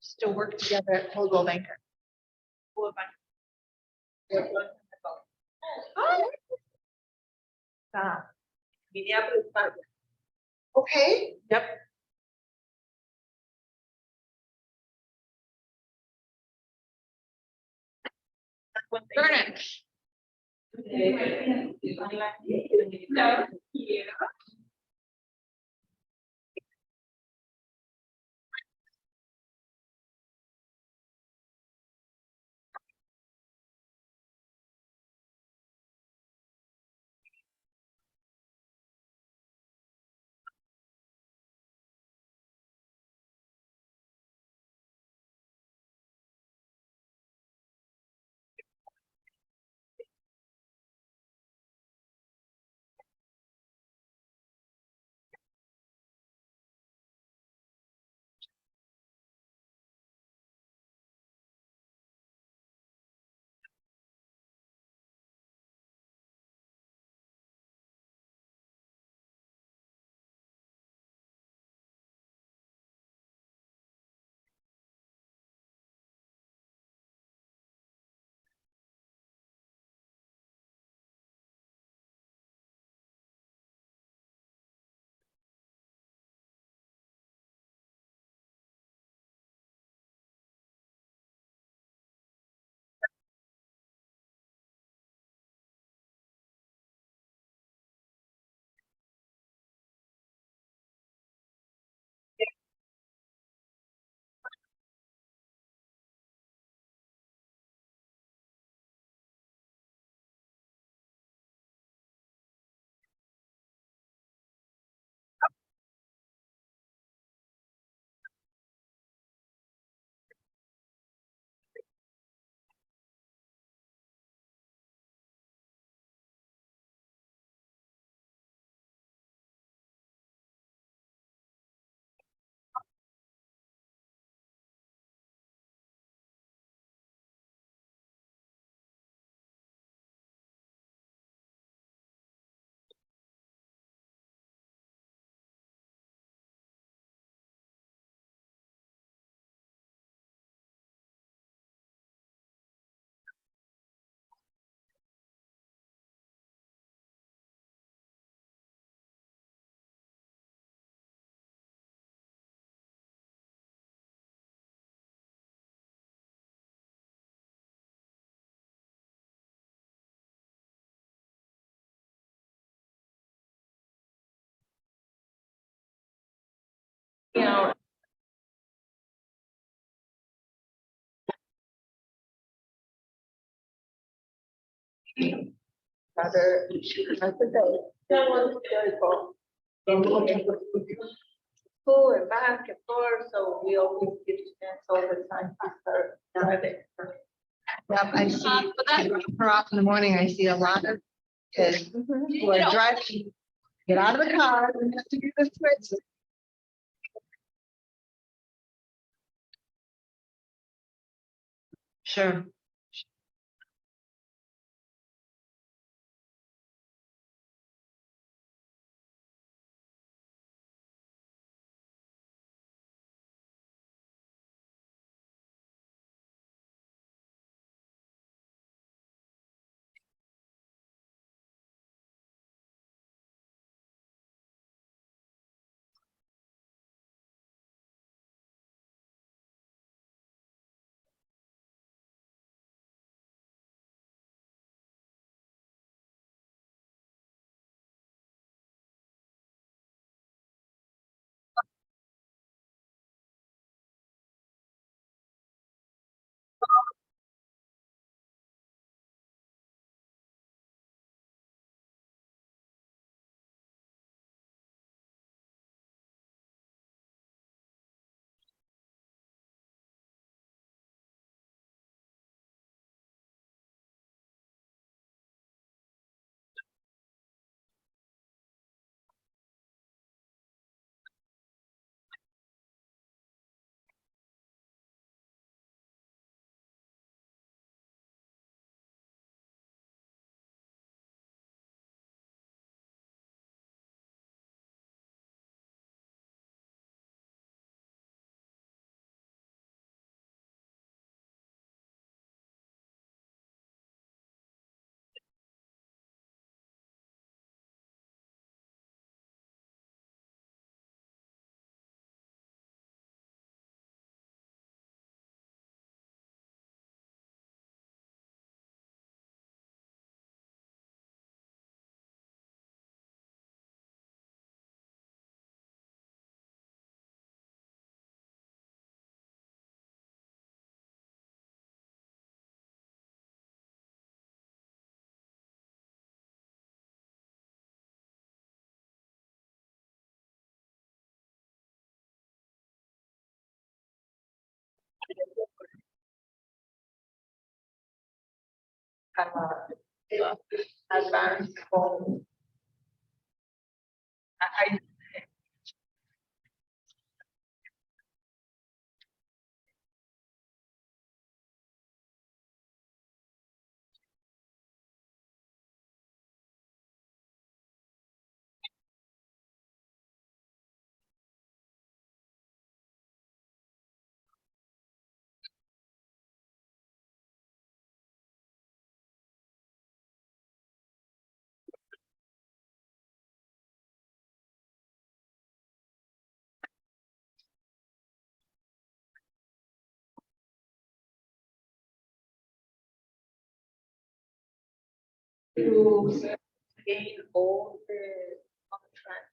Still work together at Coldwell Banker. Minneapolis. Okay. Yep. Vernon. No. Yeah. You know. Rather, I think that was very cool. School and back and forth, so we always give chance all the time to start driving. Yep, I see, her off in the morning, I see a lot of kids who are driving, get out of the car and have to do the switch. Sure. advanced phone. I, to gain all the contracts.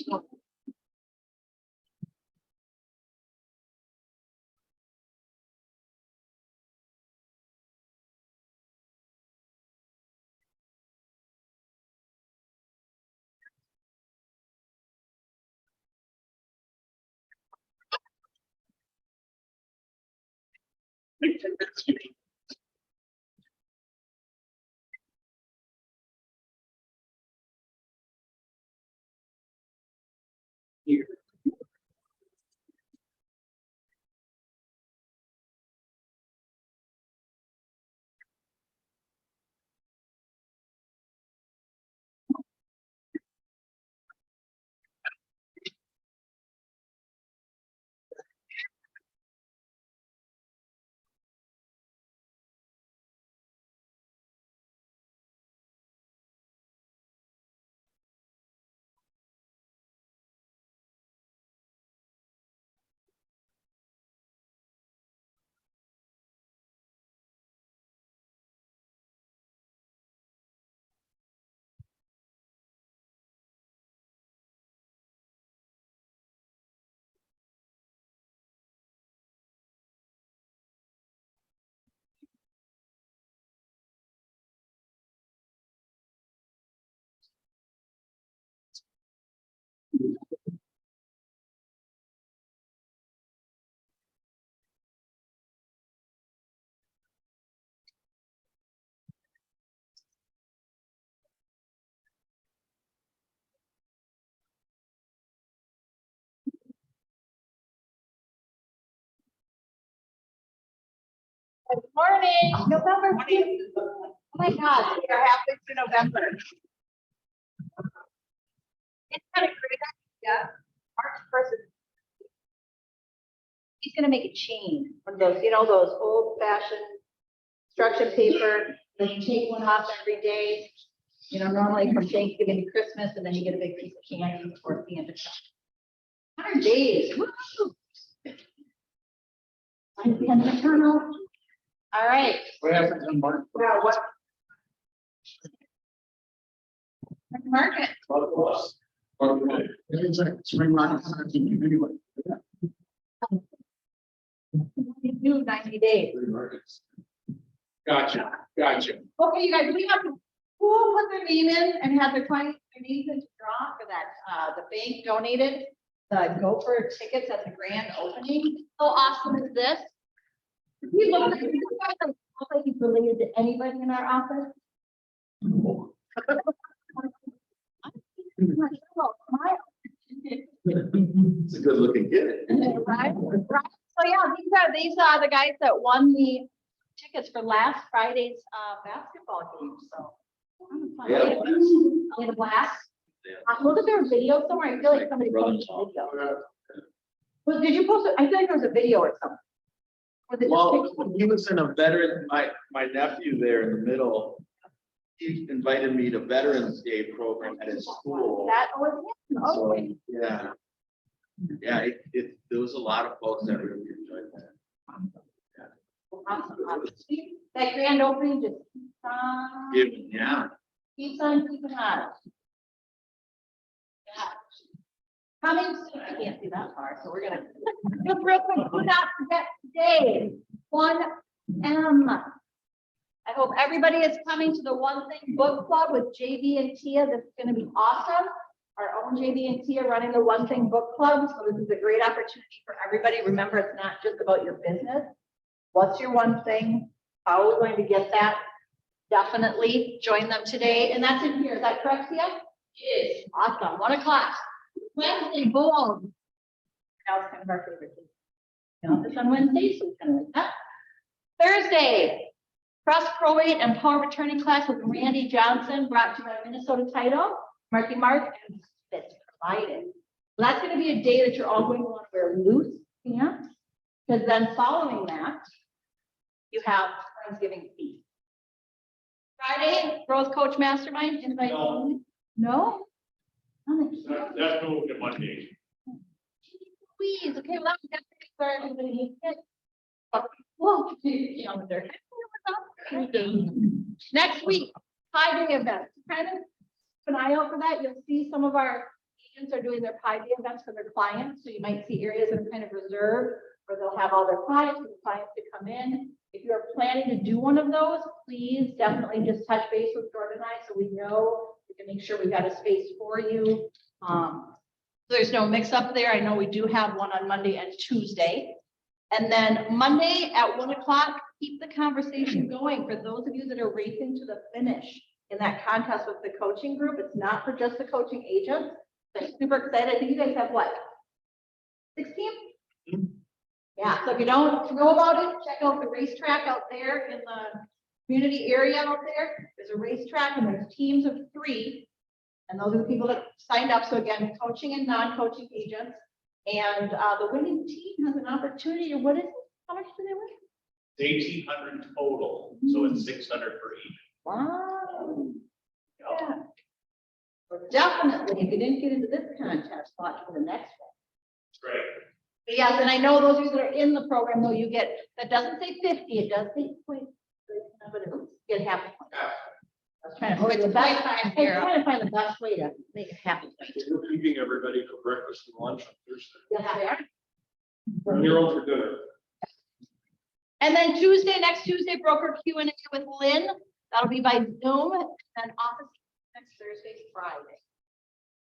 Good morning, November. Oh my God, we are halfway through November. It's kind of great. Yeah. March first. He's gonna make a chain from those, those old fashioned construction paper, then you take one off every day. Normally from Thanksgiving to Christmas, and then you get a big piece of candy for the end of the 100 days. Woo! Like the end of the tunnel. All right. What happens in March? Well, what? Market. It's like spring rocket science anyway. We do 90 days. Gotcha. Okay, you guys, we have to, who will put their name in and have their names in to draw for that, the bank donated the Gopher tickets at the grand opening. How awesome is this? We look like he's related to anybody in our office. It's a good looking kid. Right. So yeah, these are the guys that won the tickets for last Friday's basketball game. So Yeah. they had a blast. Was there a video somewhere? I feel like somebody posted a video. Well, did you post it? I feel like there was a video or something. Was it just Well, pictures? when he was in a veteran, my nephew there in the middle, he invited me to Veterans Day program at his school. That was him. So, Okay. yeah. Yeah, there was a lot of folks that really enjoyed that. Awesome. That grand opening just Yeah. keeps on keeping on. Yeah. Coming soon, I can't see that far, so we're gonna, just real quick, do not forget today, 1M. I hope everybody is coming to the One Thing Book Club with JB and Tia. This is gonna be awesome. Our own JB and Tia running the One Thing Book Club, so this is a great opportunity for everybody. Remember, it's not just about your business. What's your one thing? How are we going to get that? Definitely join them today, and that's in here. Is that correct, Tia? Yes. Awesome. 1 o'clock. Wednesday, bold. That was kind of our favorite thing. Office on Wednesday, so it's kind of like that. Thursday, trust, probate, and power of attorney class with Randy Johnson, brought to you by Minnesota Title, Marky Mark, and that's provided. Well, that's going to be a day that you're all going to want to wear loose pants, because then following that, you have Thanksgiving feast. Friday, Growth Coach Mastermind, invite only. No? That's moved to Monday. Please, okay, well, that's where everybody needs it. Whoa, calendar. Next week, 5-day event. Kind of keep an eye out for that. You'll see some of our students are doing their Pi Day events for their clients, so you might see areas that are kind of reserved, where they'll have all their clients and clients to come in. If you're planning to do one of those, please definitely just touch base with Jordan and I, so we know, we can make sure we've got a space for you. There's no mix up there. I know we do have one on Monday and Tuesday. And then Monday at 1 o'clock, keep the conversation going for those of you that are racing to the finish in that contest with the coaching group. It's not for just the coaching agents. They're super excited. I think you guys have what? 16? Yeah, so if you don't know about it, check out the racetrack out there in the community area out there. There's a racetrack and there's teams of 3. And those are the people that signed up. So again, coaching and non-coaching agents. And the winning team has an opportunity. What is it? How much do they win? 1,800 total, so it's 600 for each. Wow. Yeah. So definitely, if you didn't get into this contest, watch for the next one. Great. But yes, and I know those of you that are in the program, though, you get, that doesn't say 50, it does say point, but it get half a point. I was trying to find the best, I was trying to find the best way to make it happen. We're feeding everybody for breakfast and lunch on Thursday. Yes, they are. And you're on for dinner. And then next Tuesday, broker Q&A with Lynn. That'll be by Zoom, and office next Thursday, Friday.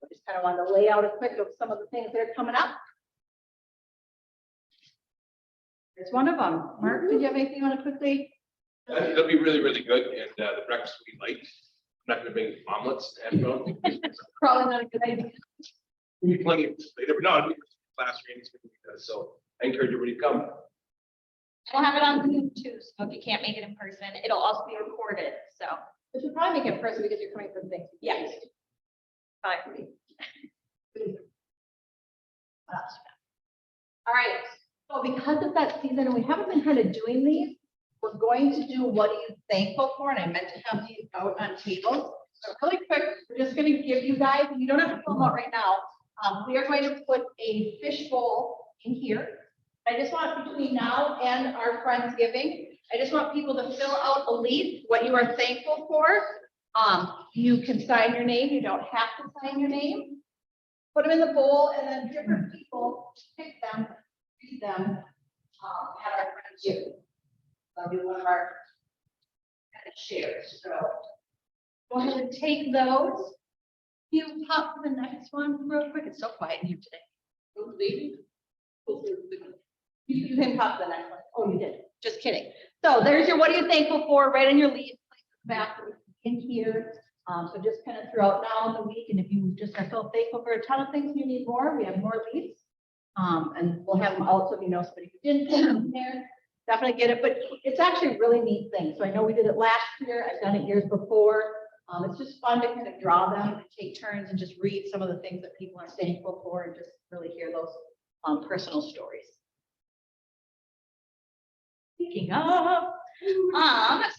I just kind of wanted to lay out a quick of some of the things that are coming up. There's one of them. Mark, did you have anything you want to quickly? That'll be really, really good, and the breakfast will be light. I'm not gonna bring omelets and Probably not a good idea. There'll be plenty of later, but no, it'll be class trainings, so I encourage everybody to come. We'll have it on Zoom too, so if you can't make it in person, it'll also be recorded, so. We should probably make it first because you're coming from things. Yes. Fine. All right, so because of that season, and we haven't been kind of doing these, we're going to do what are you thankful for, and I meant to have these out on tables. So really quick, we're just going to give you guys, and you don't have to fill them out right now. We are going to put a fish bowl in here. I just want between now and our Friendsgiving, I just want people to fill out a leaf, what you are thankful for. You can sign your name, you don't have to sign your name. Put them in the bowl, and then different people pick them, read them at our Friendsgiving. That'll be one of our kind of shares. So go ahead and take those. You pop the next one real quick. It's so quiet in here today. You can pop the next one. Oh, you did. Just kidding. So there's your what are you thankful for right on your leaf. Back in here. So just kind of throughout now in the week. And if you just are so thankful for a ton of things, you need more, we have more leaves. And we'll have them also, you know, somebody who didn't put them there. Definitely get it, but it's actually a really neat thing. So I know we did it last year. I've done it years before. It's just fun to kind of draw them and take turns and just read some of the things that people are thankful for and just really hear those personal stories. Speaking of,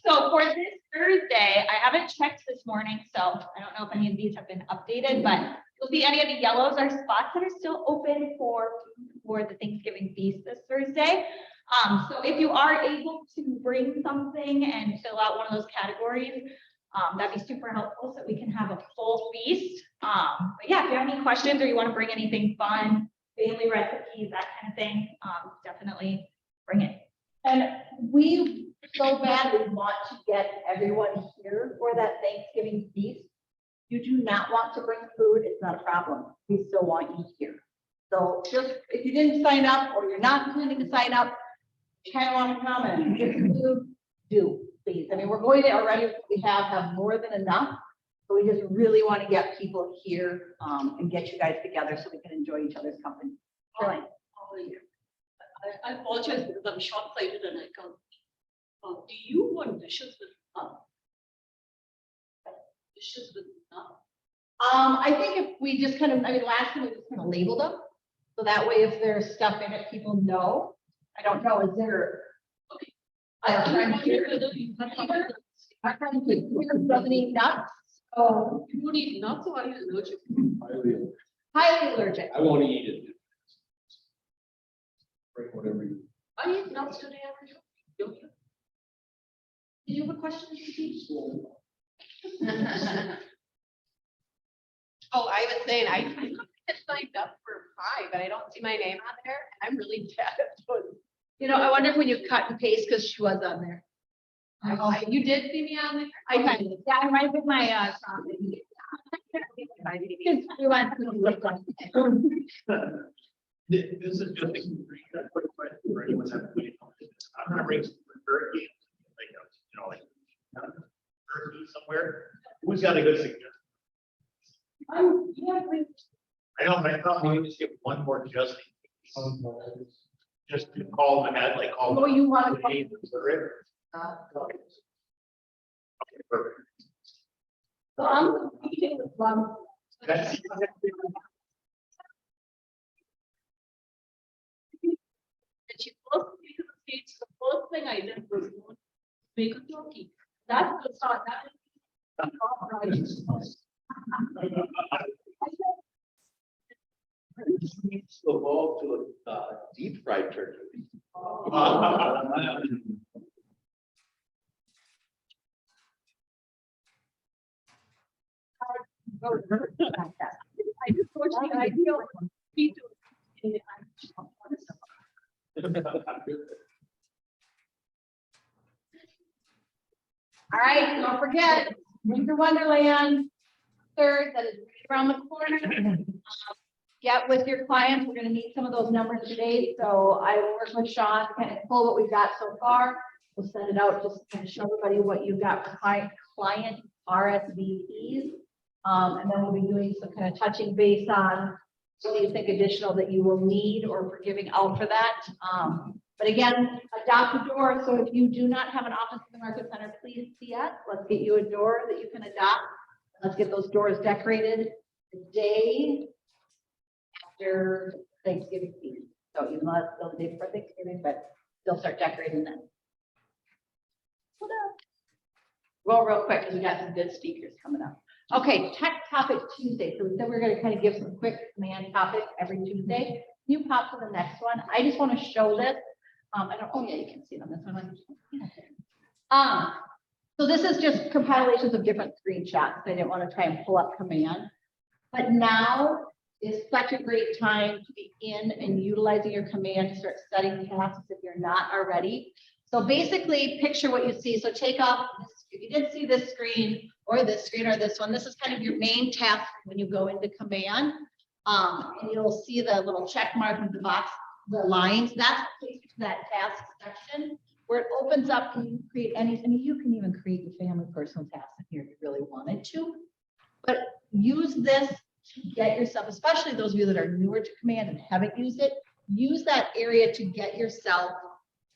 so for this Thursday, I haven't checked this morning, so I don't know if any of these have been updated, but you'll see any of the yellows are spots that are still open for the Thanksgiving feast this Thursday. So if you are able to bring something and fill out one of those categories, that'd be super helpful so we can have a full feast. But yeah, if you have any questions or you want to bring anything fun, family recipes, that kind of thing, definitely bring it. And we so badly want to get everyone here for that Thanksgiving feast. You do not want to bring food, it's not a problem. We still want you here. So just if you didn't sign up or you're not intending to sign up, you kind of want to come and get some food, do please. I mean, we're going to already, we have more than enough. So we just really want to get people here and get you guys together so we can enjoy each other's company. Really. I apologize because I'm short-sighted and I can't. Do you want dishes with dishes with I think if we just kind of, I mean, last time we just kind of labeled them. So that way, if there's stuff in it, people know. I don't know, is there? Okay. Our friend here doesn't eat nuts. Oh, You don't eat nuts, or are you allergic? highly allergic. I won't eat it. Bring whatever you. I eat nuts today. Don't you? Did you have a question? Steve? Oh, I was saying, had signed up for 5, but I don't see my name on there. I'm really bad at those. You know, I wonder if when you cut and paste, because she was on there. You did see me on there? I did. Yeah, I might put my, we went through the This is just a quick question for anyone that's putting on this. I'm gonna bring some hurricane, like, you know, like hurricane somewhere. Who's got a good suggestion? I know, but I thought we could just get one more just in case. Just to call them ahead, like call. Oh, you want to- the names of the river. Okay, perfect. So I'm meeting with one. That's- And she first came to the States, the first thing I did was go make a turkey. That's the start, that is. Evolve to a deep fried turkey. I just thought she ideal. Me too. All right, don't forget, Winter Wonderland, third, that is right around the corner. Get with your clients. We're gonna need some of those numbers today, so I will work with Sean to kind of pull what we've got so far. We'll send it out, just to kind of show everybody what you've got for client RSVPs. And then we'll be doing some kind of touching base on what do you think additional that you will need or for giving out for that. But again, adopt a door. So if you do not have an office in the Market Center, please see us. Let's get you a door that you can adopt. Let's get those doors decorated the day after Thanksgiving season. So even though it's still the day before Thanksgiving, but they'll start decorating then. Roll real quick because we got some good speakers coming up. Okay, Tech Topic Tuesday. So we said we're going to kind of give some quick command topics every Tuesday. Can you pop to the next one? I just want to show this. I don't, oh yeah, you can see it on this one. So this is just compilations of different screenshots. I didn't want to try and pull up command. But now is such a great time to be in and utilizing your command to start setting tasks if you're not already. So basically picture what you see. So take off, if you did see this screen or this one, this is kind of your main task when you go into command. And you'll see the little check mark in the box, the lines, that's what takes you to that task section where it opens up and you can create any, I mean, you can even create your family personal tasks in here if you really wanted to. But use this to get yourself, especially those of you that are newer to command and haven't used it, use that area to get yourself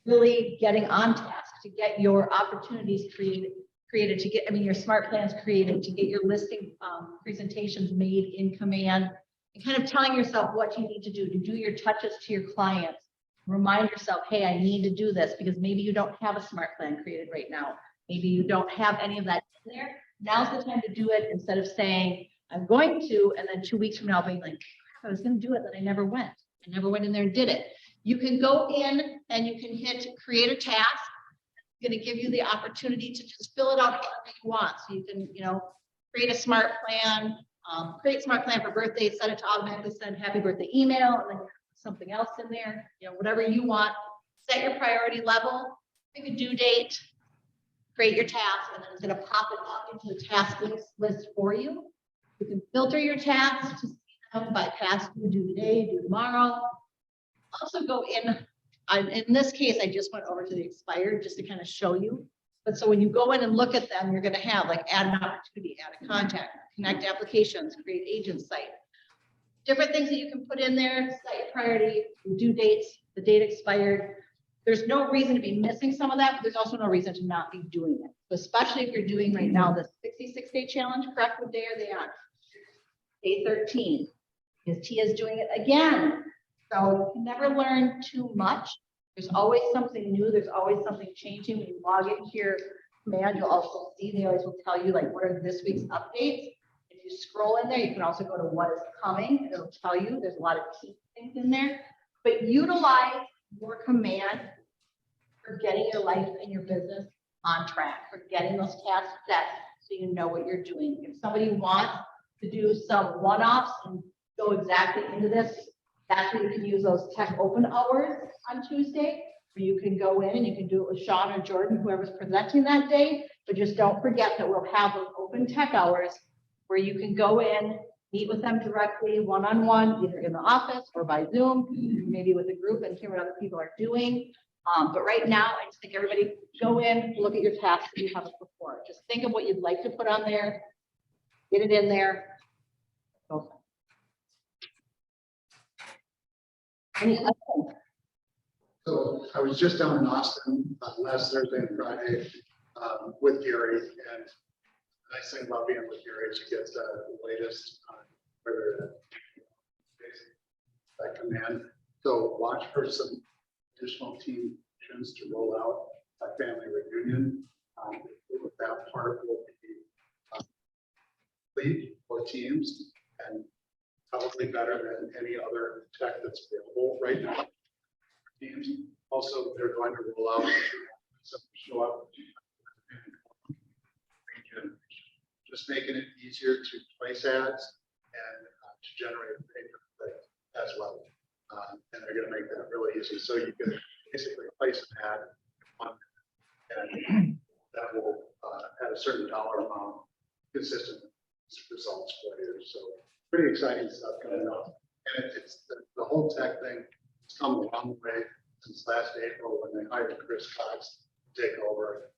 really getting on task, to get your opportunities created, to get, I mean, your smart plans created, to get your listing presentations made in command, and kind of telling yourself what you need to do your touches to your clients. Remind yourself, hey, I need to do this because maybe you don't have a smart plan created right now. Maybe you don't have any of that in there. Now's the time to do it instead of saying, I'm going to, and then 2 weeks from now being like, I was going to do it, but I never went. I never went in there and did it. You can go in and you can hit create a task. It's going to give you the opportunity to just fill it out however you want. So you can, you know, create a smart plan, create smart plan for birthdays, set it to automatically send happy birthday email, and then something else in there, you know, whatever you want. Set your priority level, pick a due date, create your task, and then it's going to pop it up into the task list for you. You can filter your tasks to see them by task due today, due tomorrow. Also go in this case, I just went over to the expired just to kind of show you. But so when you go in and look at them, you're going to have like add an opportunity, add a contact, connect applications, create agent site. Different things that you can put in there, set your priority, due dates, the date expired. There's no reason to be missing some of that, but there's also no reason to not be doing it. So especially if you're doing right now the 66-day challenge, correct? What day are they on? Day 13. Because Tia's doing it again. So you can never learn too much. There's always something new. There's always something changing. When you log into your command, you'll also see, they always will tell you like, what are this week's updates? If you scroll in there, you can also go to what is coming, and it'll tell you there's a lot of key things in there. But utilize your command for getting your life and your business on track, for getting those tasks set so you know what you're doing. If somebody wants to do some one-offs and go exactly into this, that's where you can use those tech open hours on Tuesday, where you can go in and you can do it with Sean or Jordan, whoever's presenting that day. But just don't forget that we'll have those open tech hours where you can go in, meet with them directly, one-on-one, either in the office or by Zoom, maybe with a group and hear what other people are doing. But right now, I just think everybody go in, look at your tasks that you have before. Just think of what you'd like to put on there, get it in there. Go. Any questions? So I was just down in Austin last Thursday and Friday with Gary, and the nice thing about being with Gary is you get the latest on where that command. So watch for some additional team actions to roll out a family reunion. That part will be lead for teams and probably better than any other tech that's available right now. Teams. Also, they're going to roll out some show up. Just making it easier to place ads and to generate pay as well. And they're going to make that really easy. So you can basically place an ad on, and that will at a certain dollar amount, consistent results for you. So pretty exciting stuff coming up. And it's the whole tech thing has come a long way since last April when they hired Chris Cox to take over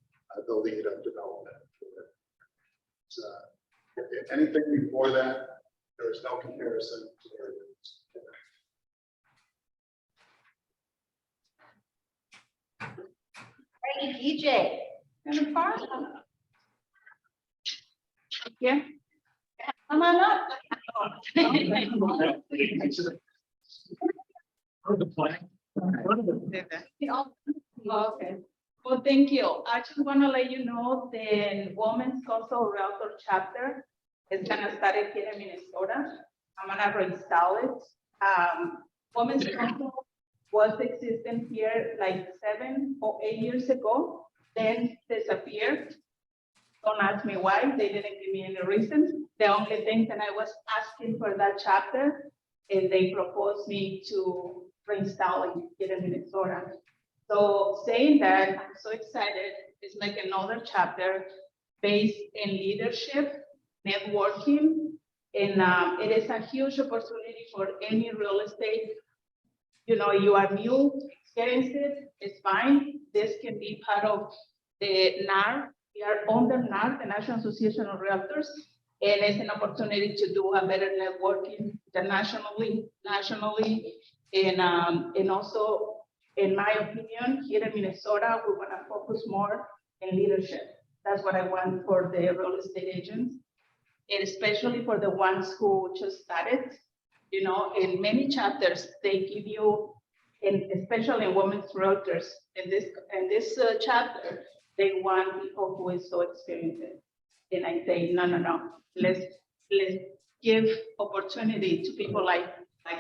the lead of development. If anything before that, there is no comparison to where it is today. Hey, DJ. Yeah. Come on up. Okay. Well, thank you. I just want to let you know the Women's Council Realtor chapter is gonna start here in Minnesota. I'm gonna reinstall it. Women's Council was existing here like 7 or 8 years ago, then disappeared. Don't ask me why, they didn't give me any reason. The only thing that I was asking for that chapter, and they proposed me to reinstall it here in Minnesota. So saying that, I'm so excited, it's like another chapter based in leadership, networking, and it is a huge opportunity for any real estate. You know, you are new, experience it's fine. This can be part of the NAR. We are under NAR, the National Association of Realtors, and it's an opportunity to do a better networking internationally, nationally, and also, in my opinion, here in Minnesota, we want to focus more in leadership. That's what I want for the real estate agents, and especially for the ones who just started. You know, in many chapters, they give you, and especially in women's realtors, in this chapter, they want people who is so experienced. And I say, no, let's give opportunity to people like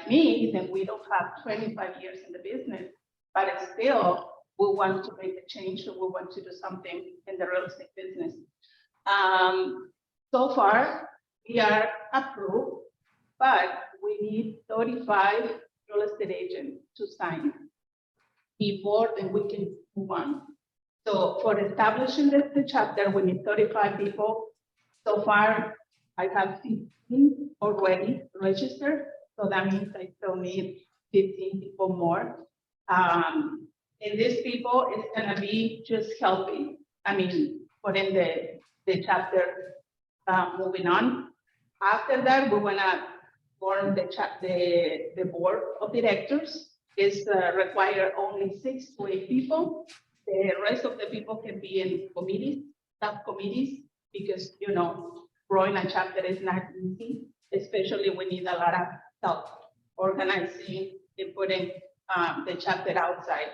me, that we don't have 25 years in the business, but still we want to make a change, so we want to do something in the real estate business. So far, we are approved, but we need 35 real estate agents to sign before then we can move on. So for establishing the chapter, we need 35 people. So far, I have 15 already registered. So that means I still need 15 people more. And these people is gonna be just helping. I mean, putting the chapter moving on. After that, we wanna form the board of directors. Is require only 6 to 8 people. The rest of the people can be in committees, subcommittees, because, you know, growing a chapter is not easy, especially we need a lot of help organizing and putting the chapter outside.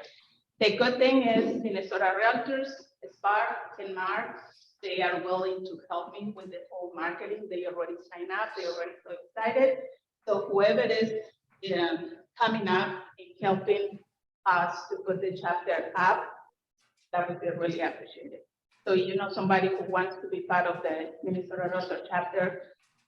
The good thing is Minnesota Realtors, SPAR and MAR, they are willing to help me with the whole marketing. They already signed up, they're already so excited. So whoever is coming up and helping us to put the chapter up, that would be really appreciated. So, you know, somebody who wants to be part of the Minnesota Realtor chapter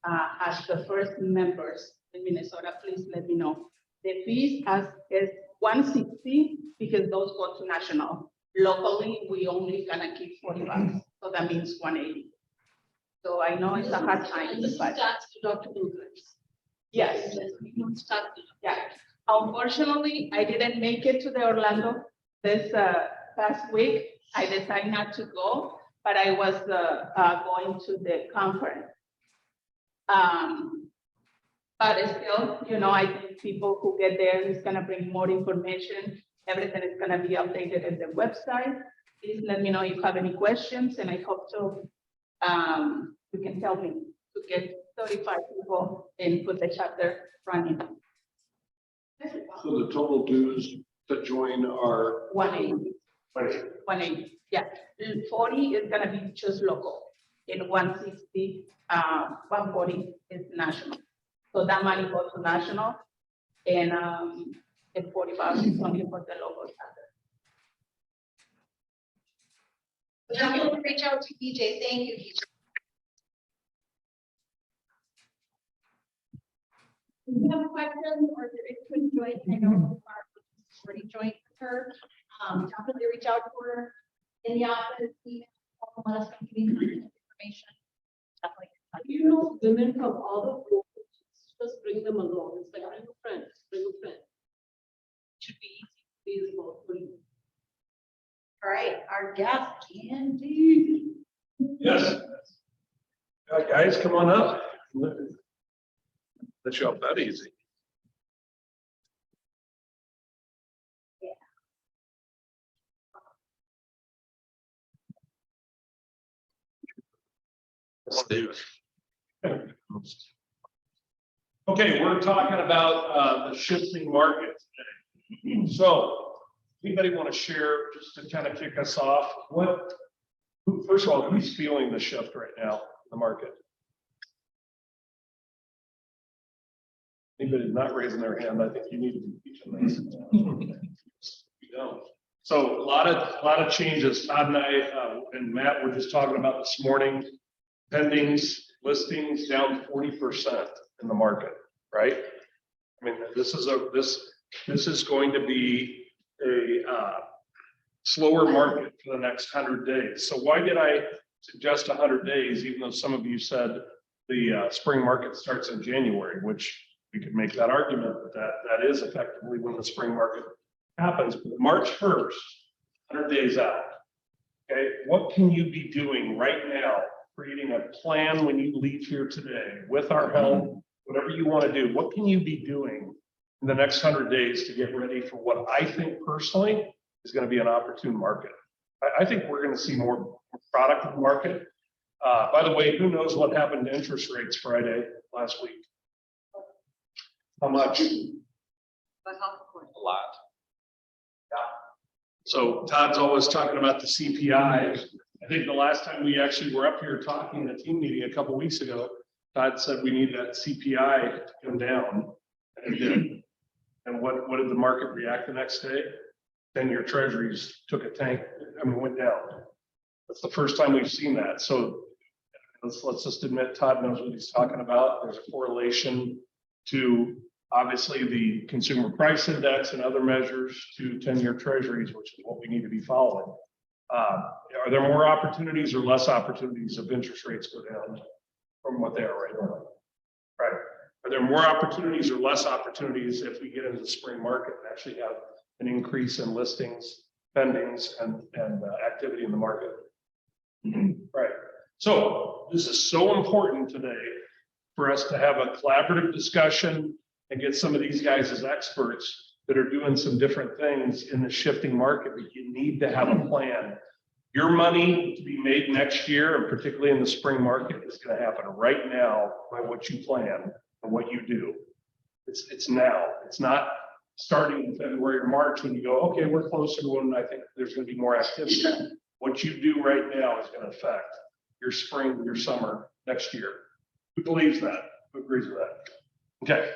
as the first members, in Minnesota, please let me know. The fees is $160 because those go to national. Locally, we only gonna keep $40, so that means $180. So I know it's a hard time, This is but tax deductible goods. yes, We don't start. yeah. Unfortunately, I didn't make it to the Orlando this past week. I decided not to go, but I was going to the conference. But still, you know, I think people who get there is gonna bring more information. Everything is gonna be updated in the website. Please let me know if you have any questions, and I hope to, you can help me to get 35 people and put the chapter running. So the total dues to join are. 180. 180, yeah. 40 is gonna be just local, and 160, 140 is national. So that money goes to national, and $40 is only for the local chapter. Now we'll reach out to EJ. Thank you, EJ. If you have questions or if you're interested in joining, I know Mark already joined her. Definitely reach out to her in the office, email, let us know if you need information. Definitely. You know, women from all the groups, just bring them along. It's like, bring a friend, bring a friend. Should be easy, feasible for you. All right, our guest, Candy. Yes. Guys, come on up. Let you up that easy. Let's do it. Okay, we're talking about the shifting market today. So, anybody want to share, just to kind of kick us off, first of all, who's feeling the shift right now in the market? Anybody not raising their hand, I think you need to be teaching this. You don't. So a lot of changes. Todd and I and Matt were just talking about this morning. Pendings, listings down 40% in the market, right? I mean, this is going to be a slower market for the next 100 days. So why did I suggest 100 days, even though some of you said the spring market starts in January, which we could make that argument, but that is effectively when the spring market happens. But March 1st, 100 days out. Okay, what can you be doing right now? Creating a plan when you leave here today with our help, whatever you want to do. What can you be doing in the next 100 days to get ready for what I think personally is going to be an opportune market? I think we're going to see more product in the market. By the way, who knows what happened to interest rates Friday last week? How much? A lot. Yeah. So Todd's always talking about the CPI. I think the last time we actually were up here talking in a team meeting a couple of weeks ago, Todd said we need that CPI to come down, and it did. And what did the market react the next day? 10-year treasuries took a tank, went down. That's the first time we've seen that. So let's just admit Todd knows what he's talking about. There's a correlation to obviously the consumer price index and other measures to 10-year treasuries, which is what we need to be following. Are there more opportunities or less opportunities if interest rates go down from what they are right now? Right. Are there more opportunities or less opportunities if we get into the spring market and actually have an increase in listings, pendings, and activity in the market? Right. So this is so important today for us to have a collaborative discussion and get some of these guys as experts that are doing some different things in the shifting market, but you need to have a plan. Your money to be made next year, and particularly in the spring market, is going to happen right now by what you plan and what you do. It's now. It's not starting in February or March when you go, okay, we're closer to when I think there's going to be more activity. What you do right now is going to affect your spring, your summer next year. Who believes that? Who agrees with that? Okay.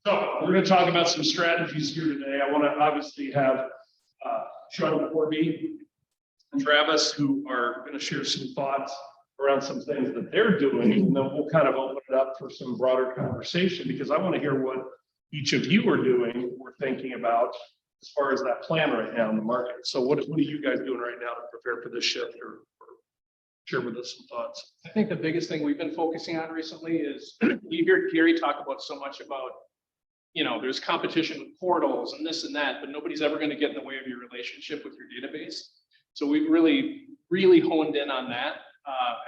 So we're going to talk about some strategies here today. I want to obviously have Sean Corby and Travis, who are going to share some thoughts around some things that they're doing, and then we'll kind of open it up for some broader conversation, because I want to hear what each of you are doing, or thinking about as far as that plan right now in the market. So what are you guys doing right now to prepare for this shift, or share with us some thoughts? I think the biggest thing we've been focusing on recently is you hear Gary talk about so much about, there's competition with portals and this and that, but nobody's ever going to get in the way of your relationship with your database. So we've really honed in on that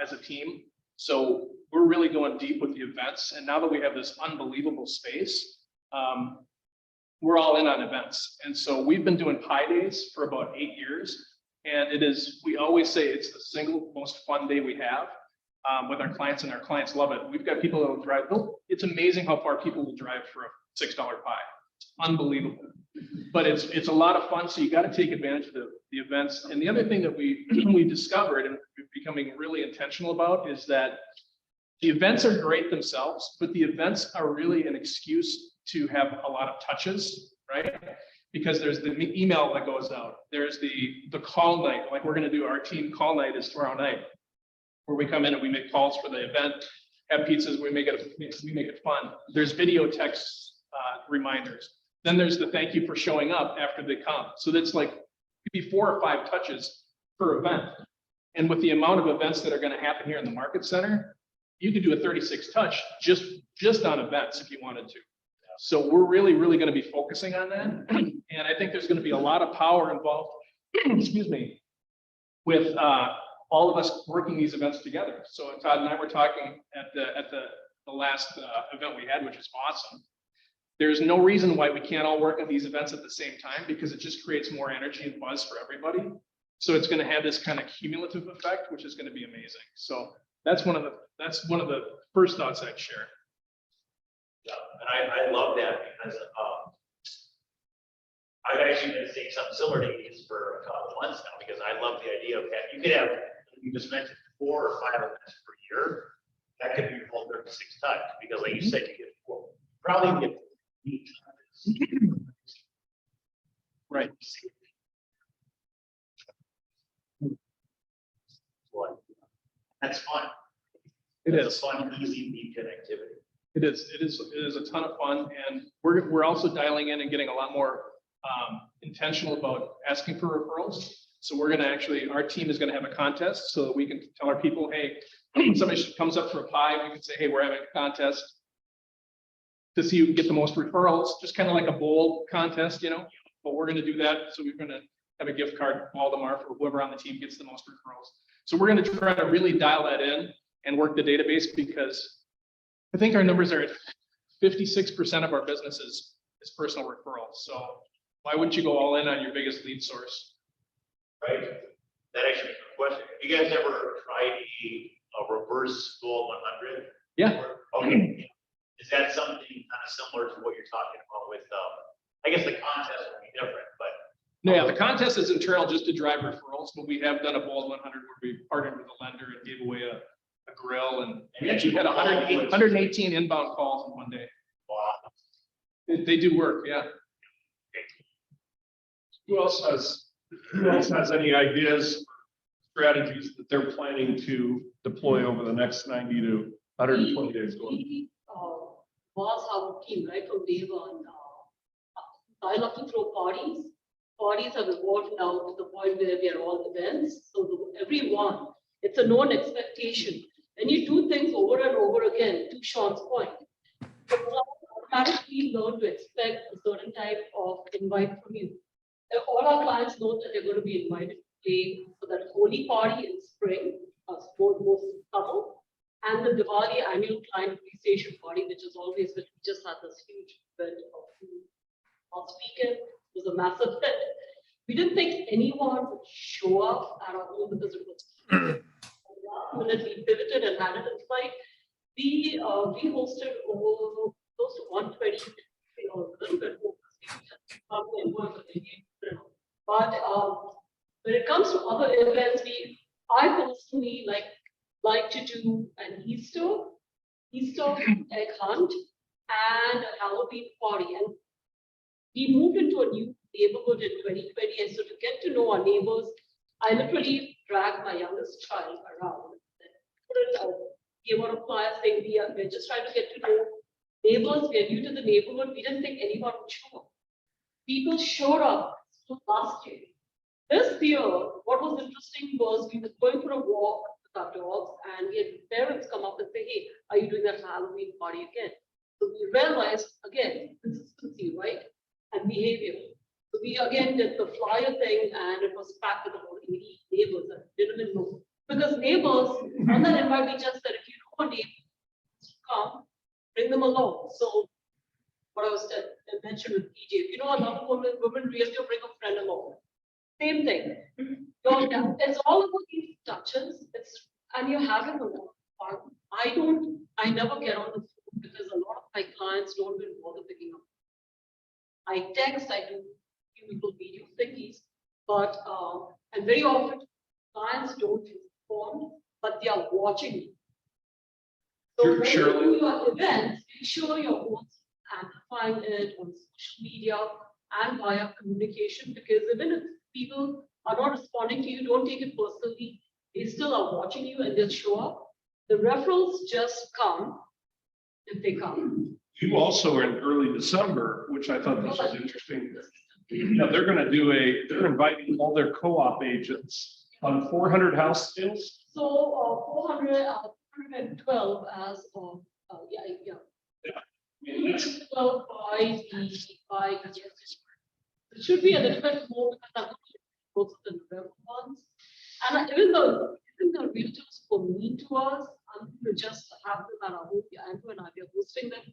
as a team. So we're really going deep with the events. And now that we have this unbelievable space, we're all in on events. And so we've been doing Pi Days for about 8 years. And we always say it's the single most fun day we have with our clients, and our clients love it. We've got people that will drive. It's amazing how far people will drive for a $6 pie. It's unbelievable. But it's a lot of fun. So you got to take advantage of the events. And the other thing that we discovered and we're becoming really intentional about is that the events are great themselves, but the events are really an excuse to have a lot of touches, right? Because there's the email that goes out. There's the call night, like we're going to do our team call night is tomorrow night, where we come in and we make calls for the event, have pizzas, we make it fun. There's video text reminders. Then there's the thank you for showing up after they come. So that's like maybe 4 or 5 touches per event. And with the amount of events that are going to happen here in the market center, you could do a 36 touch just on events if you wanted to. So we're really going to be focusing on that. And I think there's going to be a lot of power involved, excuse me, with all of us working these events together. So Todd and I were talking at the last event we had, which is awesome. There's no reason why we can't all work on these events at the same time, because it just creates more energy and buzz for everybody. So it's going to have this kind of cumulative effect, which is going to be amazing. So that's one of the first thoughts I'd share. Yeah, and I love that, because I've actually been saying something similar to these for a couple of months now, because I love the idea of that. You could have, you just mentioned 4 or 5 events per year. That could be your whole 36 touch, because like you said, you get probably get 8 touches. Right. That's fun. It It's is. a fun, easy weekend activity. It is a ton of fun, and we're also dialing in and getting a lot more intentional about asking for referrals. So we're going to actually, our team is going to have a contest so that we can tell our people, hey, somebody comes up for a pie, we can say, hey, we're having a contest to see who can get the most referrals, just kind of like a bowl contest, but we're going to do that. So we're going to have a gift card, Waldemar, for whoever on the team gets the most referrals. So we're going to try to really dial that in and work the database, because I think our numbers are at 56% of our business is personal referrals. So why wouldn't you go all in on your biggest lead source? Right? That actually is a question. Have you guys ever tried a reverse goal 100? Yeah. Okay. Is that something kind of similar to what you're talking about with, I guess the contest would be different, but. No, yeah, the contest is internal just to drive referrals, but we have done a Bold 100 where we partnered with a lender and gave away a grill, and we actually had 118 inbound calls in one day. Wow. They do work, yeah. Who else has any ideas, strategies that they're planning to deploy over the next 90 to 120 days? We was our team right from day one. I love to throw parties. Parties have evolved now to the point where we are all events. So everyone, it's a known expectation. When you do things over and over again, to Sean's point, automatically learn to expect a certain type of invite from you. All our clients know that they're going to be invited to play for that holy party in spring, most summer, and the Diwali annual client appreciation party, which is always, we just had this huge event last weekend. It was a massive hit. We didn't think anyone would show up at our home because it was we pivoted and had it in flight. We hosted over close to 120, a little bit more. But when it comes to other events, I personally like to do an Easter egg hunt and a Halloween party. And we moved into a new neighborhood in 2020. And so to get to know our neighbors, I literally dragged my youngest child around. gave out a flyer saying we're just trying to get to know neighbors, we're new to the neighborhood, we didn't think anyone would show up. People showed up last year. This year, what was interesting was we were going for a walk with our dogs and we had parents come up and say, hey, are you doing that Halloween party again? So we realized, again, consistency, right? And behavior. So we again did the flyer thing and it was packed with about 80 neighbors that didn't even know. Because neighbors, on that invite, we just said, if you know a neighbor, come, bring them along. So what I was mentioned with PJ, if you know another woman really bring a friend along. Same thing. It's all about these touches. And you're having a lot of fun. I never get on the phone because a lot of my clients don't even bother picking up. I text, I do people video thingies, but and very often clients don't respond, but they are watching you. So when you do your events, make sure you're also amplifying it on social media and via communication, because even if people are not responding to you, don't take it personally. They still are watching you and they'll show up. The referrals just come if they come. You also in early December, which I thought this was interesting. They're inviting all their co-op agents on 400 house sales. So 412 as of, yeah. 12 by it should be a little bit more because I'm not the November ones. And even though the realtors for me to us, I'm going to just have them at our home. Andrew and I are hosting them.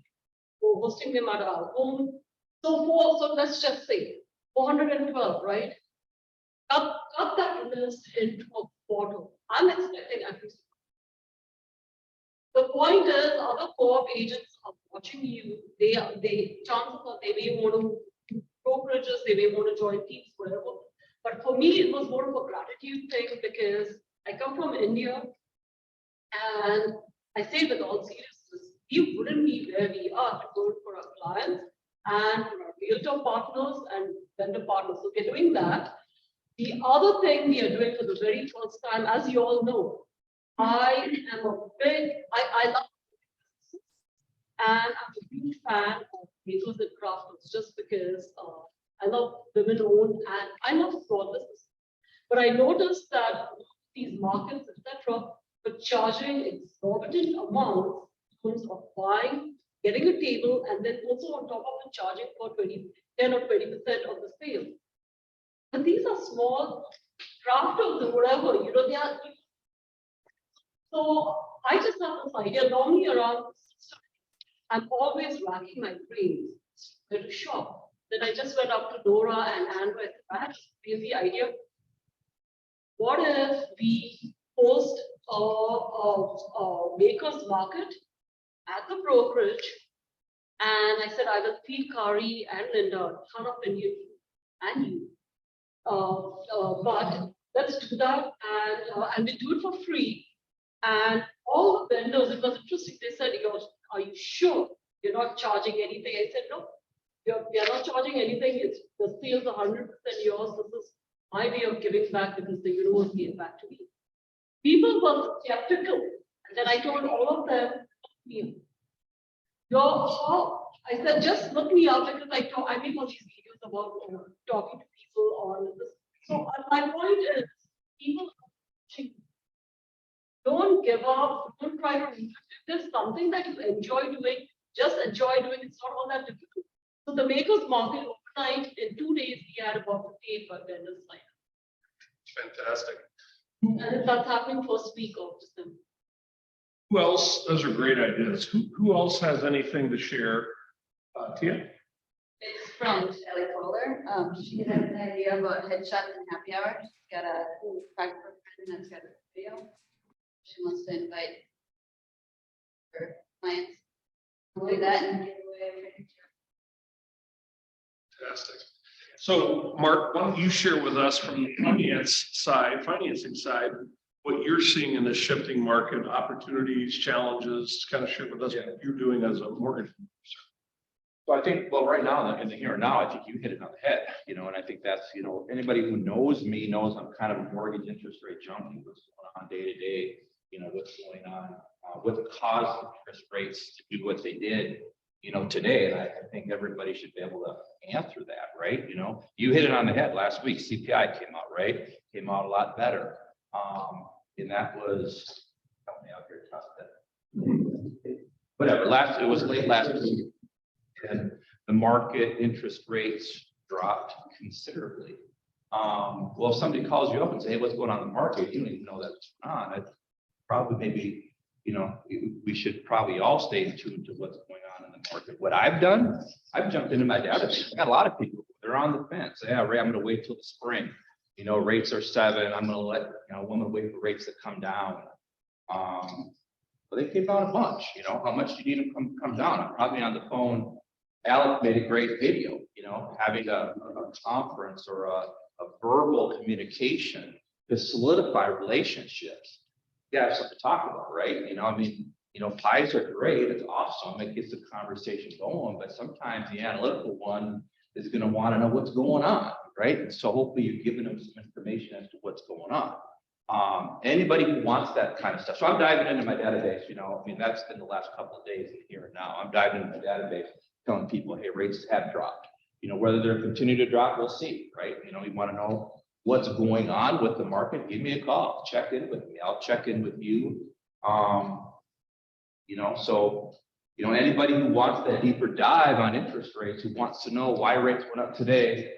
We're hosting them at our home. So let's just say 412, right? Cut that list into a quarter. I'm expecting at least. The point is, other co-op agents are watching you. Chances are they may want to do brokerages, they may want to join teams, whatever. But for me, it was more of a gratitude thing because I come from India, and I say with all seriousness, we wouldn't be where we are to go for our clients and for our realtor partners and vendor partners. So we're doing that. The other thing we are doing for the very first time, as you all know, I love businesses, and I'm a huge fan of makers and crafters just because I love women-owned and I love small business. But I noticed that these markets, etc., were charging exorbitant amounts in terms of buying, getting a table, and then also on top of it charging for 10 or 20% of the sale. And these are small crafters or whatever, they are. So I just have this idea, normally around, I'm always racking my brains to shop. Then I just went up to Dora and Andrew and I had this crazy idea. What if we host a maker's market at the brokerage? And I said, I will feed Kari and Linda a ton of Indian food and you. But let's do that and we do it for free. And all the vendors, it was interesting. They said, are you sure you're not charging anything? I said, no, we are not charging anything. It's the sales are 100% yours. This is my way of giving back because the universe gave back to me. People were skeptical. And then I told all of them, I said, just look me up because I make all these videos about talking to people on this. So my point is, people are watching. Don't give up. Don't try to. If there's something that you enjoy doing, just enjoy doing. It's not all that difficult. So the makers market overnight in 2 days we had about 58 vendors signed up. Fantastic. And that's happening first week of December. Who else? Those are great ideas. Who else has anything to share? Tia? It's from Ellie Kohler. She has an idea about headshots and happy hour. She's got a private friend that's got a video. She wants to invite her clients to do that and give away a picture. Fantastic. So, Mark, why don't you share with us from the financing side, what you're seeing in the shifting market, opportunities, challenges, kind of share with us what you're doing as a mortgage officer. So I think, well, right now, in the here and now, I think you hit it on the head, and I think that's, anybody who knows me knows I'm kind of a mortgage interest rate junkie, what's going on day to day. you know, what's going on, what caused interest rates to do what they did, you know, today. And I think everybody should be able to answer that, right? You know, you hit it on the head last week. CPI came out, right? Came out a lot better. And that was, help me out here, Todd. Whatever, it was late last week. And the market interest rates dropped considerably. Well, if somebody calls you up and say, hey, what's going on in the market? You don't even know that's going on. It's probably maybe, you know, we should probably all stay in tune to what's going on in the market. What I've done, I've jumped into my database. I got a lot of people, they're on the fence. Yeah, Ray, I'm going to wait till the spring. You know, rates are 7. I'm going to let, you know, I'm going to wait for rates to come down. But they came down a bunch. You know, how much do you need them come down? I'm probably on the phone. Alec made a great video, you know, having a conference or a verbal communication to solidify relationships. You have something to talk about, right? You know, I mean, you know, pies are great. It's awesome. It gets the conversation going, but sometimes the analytical one is going to want to know what's going on, right? And so hopefully you're giving them some information as to what's going on. Anybody who wants that kind of stuff. So I'm diving into my database, you know, I mean, that's been the last couple of days here and now. I'm diving into my database, telling people, hey, rates have dropped. You know, whether they're continue to drop, we'll see, right? You know, you want to know what's going on with the market, give me a call, check in with me. I'll check in with you. You know, so, you know, anybody who wants that deeper dive on interest rates, who wants to know why rates went up today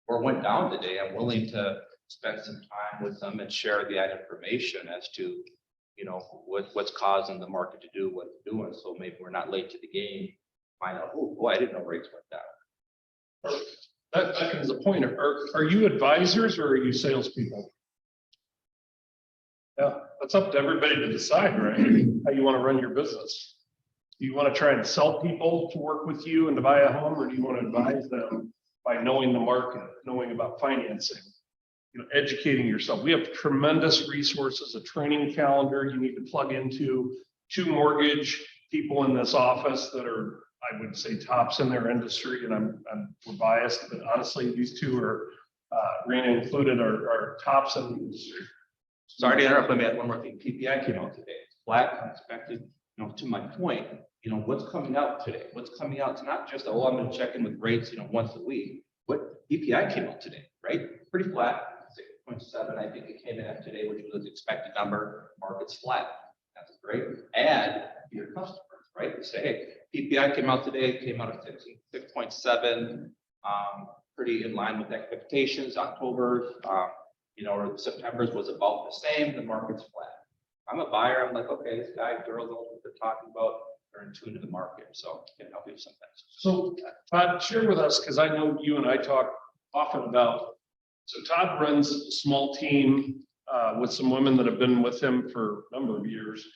or went down today, I'm willing to spend some time with them and share that information as to, you know, what's causing the market to do what it's doing. So maybe we're not late to the game. Find out, oh boy, I didn't know rates went down. That is the point. Are you advisors or are you salespeople? Yeah, that's up to everybody to decide, right? How you want to run your business. Do you want to try and sell people to work with you and to buy a home, or do you want to advise them by knowing the market, knowing about financing, you know, educating yourself? We have tremendous resources, a training calendar you need to plug into, 2 mortgage people in this office that are, I would say, tops in their industry, and we're biased, but honestly, these 2 are, Rena included, are tops in the industry. Sorry to interrupt, let me add one more thing. PPI came out today. Flat, unexpected. You know, to my point, you know, what's coming out today? What's coming out? It's not just, oh, I'm going to check in with rates, you know, once a week. What PPI came out today, right? Pretty flat, 6.7. I think it came in today, which was the expected number. Market's flat. That's a great add to your customers, right? You say, hey, PPI came out today, came out at 6.7, pretty in line with expectations. October, you know, or September's was about the same. The market's flat. I'm a buyer. I'm like, okay, this guy, girl, knows what they're talking about. They're in tune to the market, so I can help you sometimes. So Todd, share with us, because I know you and I talk often about. So Todd runs a small team with some women that have been with him for a number of years,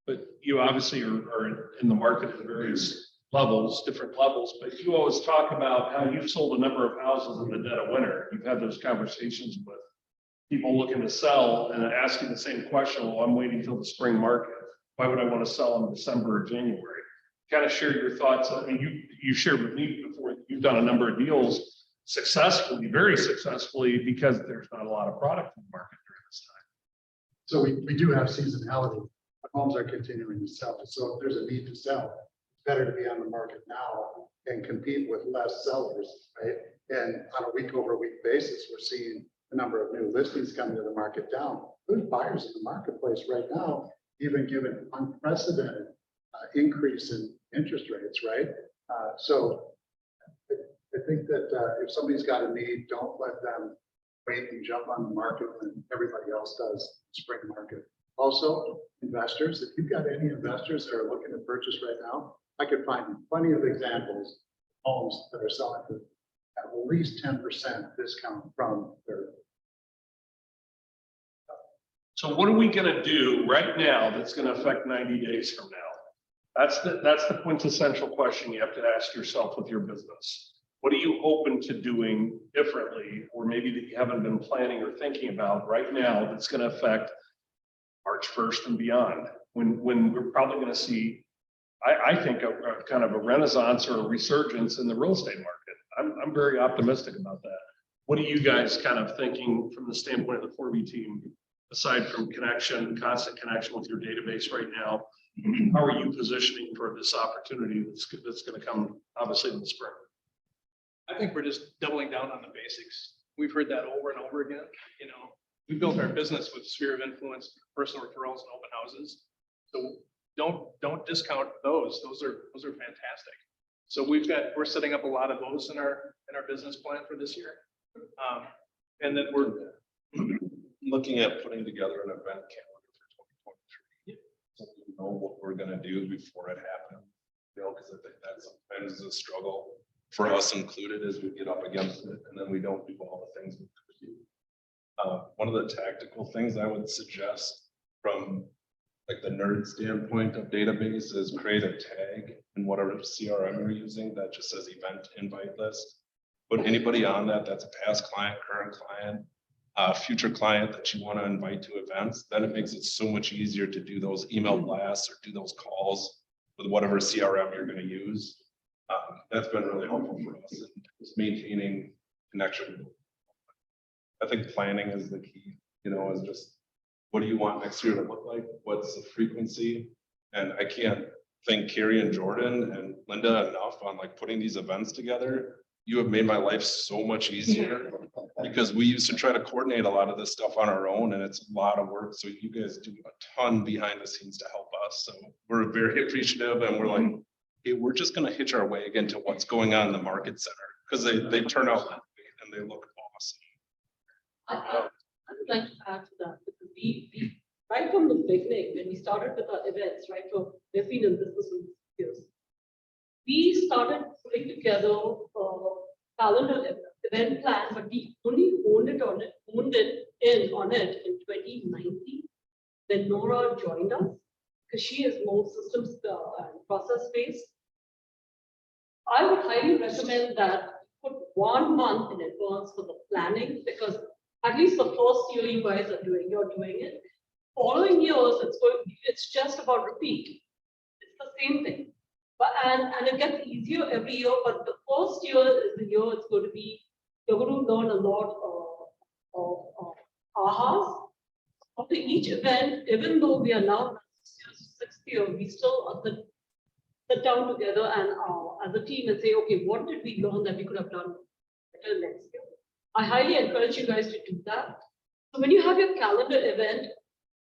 but you obviously are in the market at various levels, different levels. But you always talk about how you've sold a number of houses in the dead of winter. You've had those conversations with people looking to sell and asking the same question. Well, I'm waiting till the spring market. Why would I want to sell in December or January? Kind of share your thoughts. I mean, you shared with me before, you've done a number of deals successfully, very successfully, because there's not a lot of product in the market during this time. So we do have seasonality. Homes are continuing to sell. So if there's a need to sell, it's better to be on the market now and compete with less sellers, right? And on a week over week basis, we're seeing the number of new listings coming to the market down. There's buyers in the marketplace right now, even given unprecedented increase in interest rates, right? So I think that if somebody's got a need, don't let them wait and jump on the market when everybody else does spring market. Also, investors, if you've got any investors that are looking to purchase right now, I could find plenty of examples of homes that are selling for at least 10% discount from their. So what are we going to do right now that's going to affect 90 days from now? That's the quintessential question you have to ask yourself with your business. What are you open to doing differently, or maybe that you haven't been planning or thinking about right now that's going to affect March 1st and beyond, when we're probably going to see, I think, a kind of a renaissance or a resurgence in the real estate market. I'm very optimistic about that. What are you guys kind of thinking from the standpoint of the 4B team aside from connection, constant connection with your database right now, how are you positioning for this opportunity that's going to come obviously in the spring? I think we're just doubling down on the basics. We've heard that over and over again, you know. We built our business with sphere of influence, personal referrals and open houses. So don't discount those. Those are fantastic. So we're setting up a lot of those in our business plan for this year. And then we're looking at putting together an event calendar for 2023. So we know what we're gonna do before it happens. You know, because I think that sometimes is a struggle for us included as we get up against it, and then we don't do all the things we could do. One of the tactical things I would suggest from like the nerd standpoint of database is create a tag in whatever CRM you're using that just says event invite list. Put anybody on that that's a past client, current client, future client that you want to invite to events. Then it makes it so much easier to do those email blasts or do those calls with whatever CRM you're going to use. That's been really helpful for us in just maintaining connection. I think planning is the key, you know, is just what do you want next year to look like? What's the frequency? And I can't thank Carrie and Jordan and Linda enough on like putting these events together. You have made my life so much easier because we used to try to coordinate a lot of this stuff on our own and it's a lot of work. So you guys do a ton behind the scenes to help us. So we're very appreciative and we're like, hey, we're just going to hitch our way again to what's going on in the market center because they turn out and they look awesome. I would like to add to that because we right from the beginning, when we started with our events, right from we've been in business for years, we started putting together a calendar event plan, but we only honed it in 2019 when Nora joined us because she is more systems and process based. I would highly recommend that put 1 month in advance for the planning because at least the first year you guys are doing, you're doing it. Following years, it's just about repeat. It's the same thing. But and it gets easier every year, but the first year is the year it's going to be, you're going to learn a lot of ahas. After each event, even though we are now sixth year, we still sit down together and as a team and say, okay, what did we learn that we could have done better next year? I highly encourage you guys to do that. So when you have your calendar event,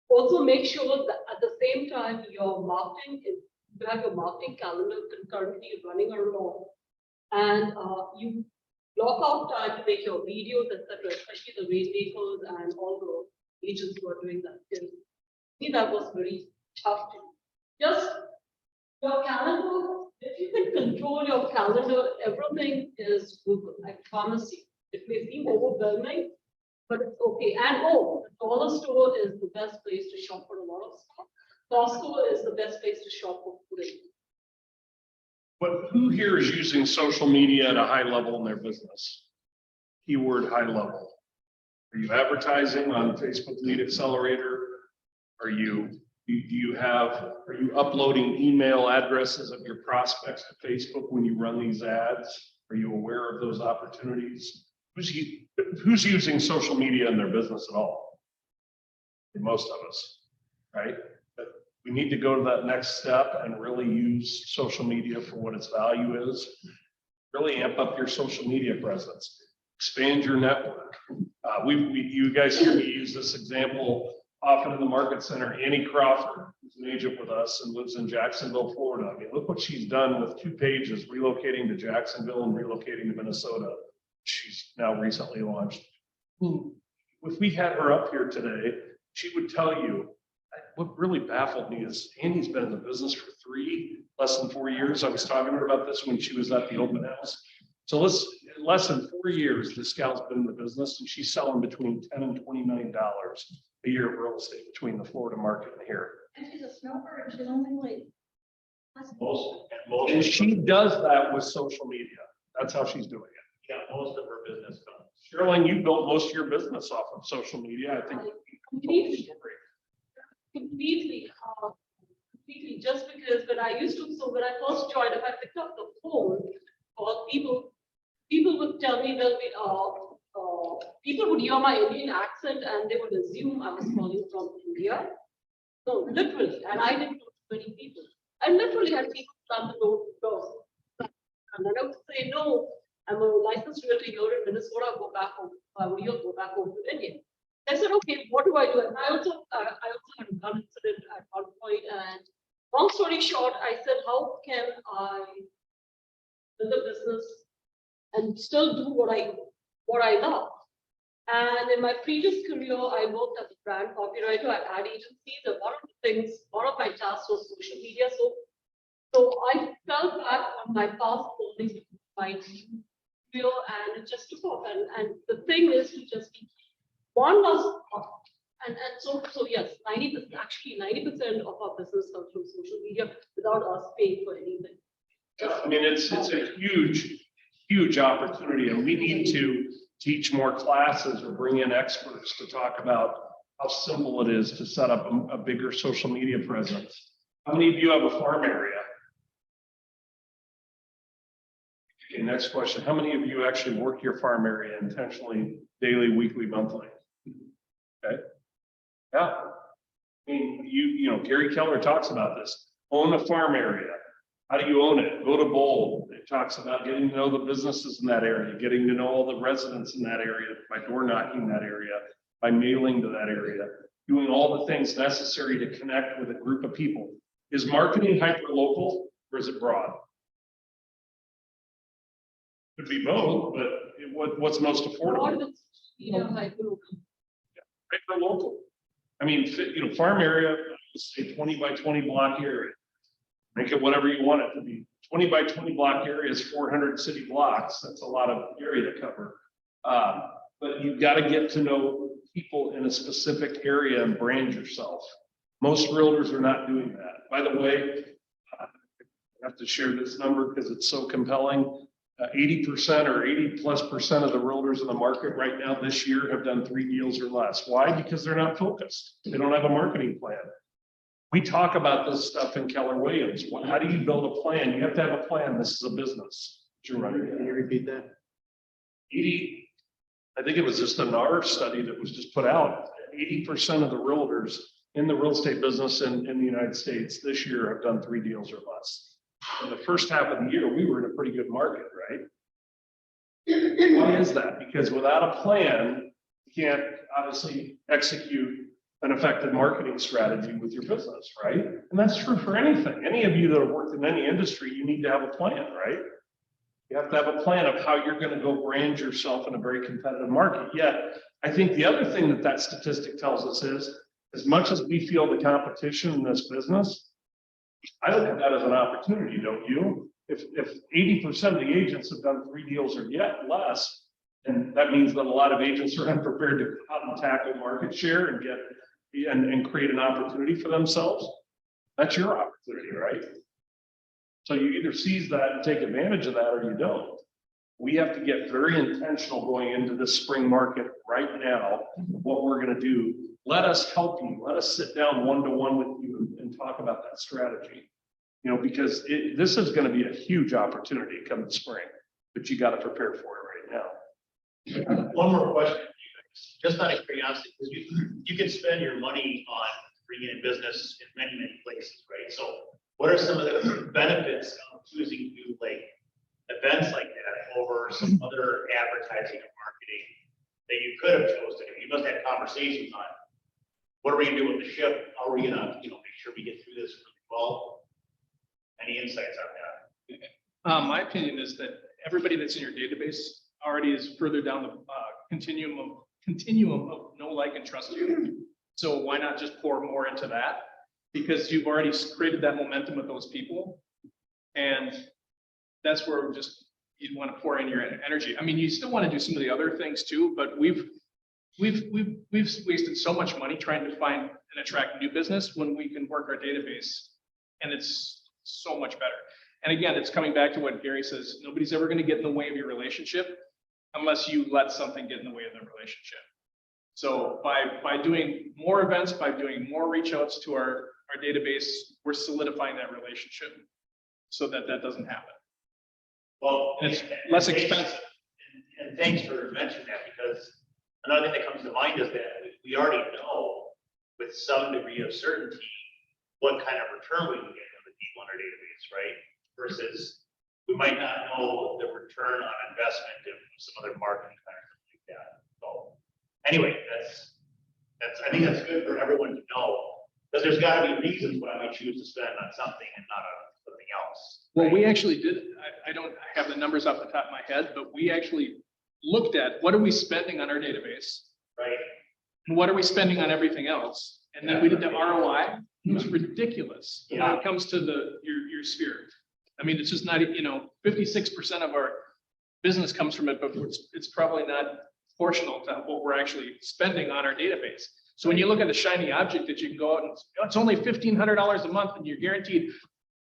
also make sure that at the same time your marketing is, you have your marketing calendar concurrently running along, and you block out time to make your videos, etc., especially the rainmakers and all the agents who are doing that. To me, that was very tough to just your calendar. If you can control your calendar, everything is good. I promise you. It may seem overwhelming, but it's okay. And the dollar store is the best place to shop for a lot of stuff. Costco is the best place to shop for food. But who here is using social media at a high level in their business? Keyword high level. Are you advertising on Facebook Lead Accelerator? Are you uploading email addresses of your prospects to Facebook when you run these ads? Are you aware of those opportunities? Who's using social media in their business at all? Most of us, right? But we need to go to that next step and really use social media for what its value is. Really amp up your social media presence, expand your network. You guys hear me use this example often in the market center. Annie Crawford, who's an agent with us and lives in Jacksonville, Florida. I mean, look what she's done with 2 pages, relocating to Jacksonville and relocating to Minnesota. She's now recently launched. If we had her up here today, she would tell you, what really baffled me is Andy's been in the business for less than 4 years. I was talking to her about this when she was at the open house. So less than 4 years, this gal's been in the business and she's selling between $10 and $20 million a year of real estate between the Florida market and here. And she's a snowbird. She's only like. And she does that with social media. That's how she's doing it. Yeah, most of her business comes. Sterling, you built most of your business off of social media. I think. Completely. Completely, just because when I first joined, if I picked up the phone, or people would tell me, well, people would hear my Indian accent and they would assume I was calling from India. No, literally, and I didn't know too many people. I literally had people slam the doors. And then I would say, no, I'm a licensed realtor here in Minnesota, go back home. Why would you go back home to India? I said, okay, what do I do? And I also had a gun incident at one point, and long story short, I said, how can I build a business and still do what I love? And in my previous career, I worked as a brand copywriter at ad agencies, and one of my tasks was social media. So I fell back on my past holdings with my career, and it just took off. And the thing is to just be, one was, and so yes, 90%, actually 90% of our business comes from social media without us paying for anything. I mean, it's a huge opportunity, and we need to teach more classes or bring in experts to talk about how simple it is to set up a bigger social media presence. How many of you have a farm area? Okay, next question. How many of you actually work your farm area intentionally, daily, weekly, monthly? Okay. Yeah. I mean, you know, Gary Keller talks about this. Own a farm area. How do you own it? Go to Bold. It talks about getting to know the businesses in that area, getting to know all the residents in that area by door knocking that area, by mailing to that area, doing all the things necessary to connect with a group of people. Is marketing hyper local or is it broad? Could be both, but what's most affordable? Hyper local. I mean, you know, farm area, say 20 by 20 block area. Make it whatever you want it to be. 20 by 20 block area is 400 city blocks. That's a lot of area to cover. But you've got to get to know people in a specific area and brand yourself. Most realtors are not doing that. By the way, I have to share this number because it's so compelling. 80% or 80+% of the realtors in the market right now this year have done 3 deals or less. Why? Because they're not focused. They don't have a marketing plan. We talk about this stuff in Keller Williams. How do you build a plan? You have to have a plan. This is a business. Can you repeat that? 80, I think it was just a NAR study that was just put out. 80% of the realtors in the real estate business in the United States this year have done 3 deals or less. In the first half of the year, we were in a pretty good market, right? Why is that? Because without a plan, you can't obviously execute an effective marketing strategy with your business, right? And that's true for anything. Any of you that have worked in any industry, you need to have a plan, right? You have to have a plan of how you're going to go brand yourself in a very competitive market. Yet, I think the other thing that statistic tells us is, as much as we feel the competition in this business, I look at that as an opportunity, don't you? If 80% of the agents have done 3 deals or yet less, and that means that a lot of agents are unprepared to cut and tackle market share and get and create an opportunity for themselves. That's your opportunity, right? So you either seize that and take advantage of that or you don't. We have to get very intentional going into this spring market right now, what we're going to do. Let us help you. Let us sit down one-to-one with you and talk about that strategy. You know, because this is going to be a huge opportunity come the spring, but you got to prepare for it right now. One more question, just out of curiosity, because you can spend your money on bringing in business in many places, right? So what are some of the benefits of choosing to do like events like that over some other advertising and marketing that you could have chosen? You must have conversations on what are we going to do with the ship? How are we going to, make sure we get through this really well? Any insights on that? My opinion is that everybody that's in your database already is further down the continuum of know, like, and trust you. So why not just pour more into that? Because you've already created that momentum with those people. And that's where you want to pour in your energy. I mean, you still want to do some of the other things too, but we've wasted so much money trying to find and attract new business when we can work our database, and it's so much better. And again, it's coming back to what Gary says, nobody's ever going to get in the way of your relationship unless you let something get in the way of the relationship. So by doing more events, by doing more reach outs to our database, we're solidifying that relationship so that doesn't happen. Well, and it's less expensive. and thanks for mentioning that, because another thing that comes to mind is that we already know with some degree of certainty what kind of return we can get from the people in our database, right? Versus we might not know the return on investment of some other marketing kind of thing like that. So anyway, I think that's good for everyone to know, because there's got to be reasons why we choose to spend on something and not on something else. Well, we actually did, I don't have the numbers off the top of my head, but we actually looked at what are we spending on our database? Right. And what are we spending on everything else? And then we did the ROI. It was ridiculous when it comes to your sphere. I mean, it's just not, 56% of our business comes from it, but it's probably not proportional to what we're actually spending on our database. So when you look at the shiny object that you can go out and it's only $1,500 a month and you're guaranteed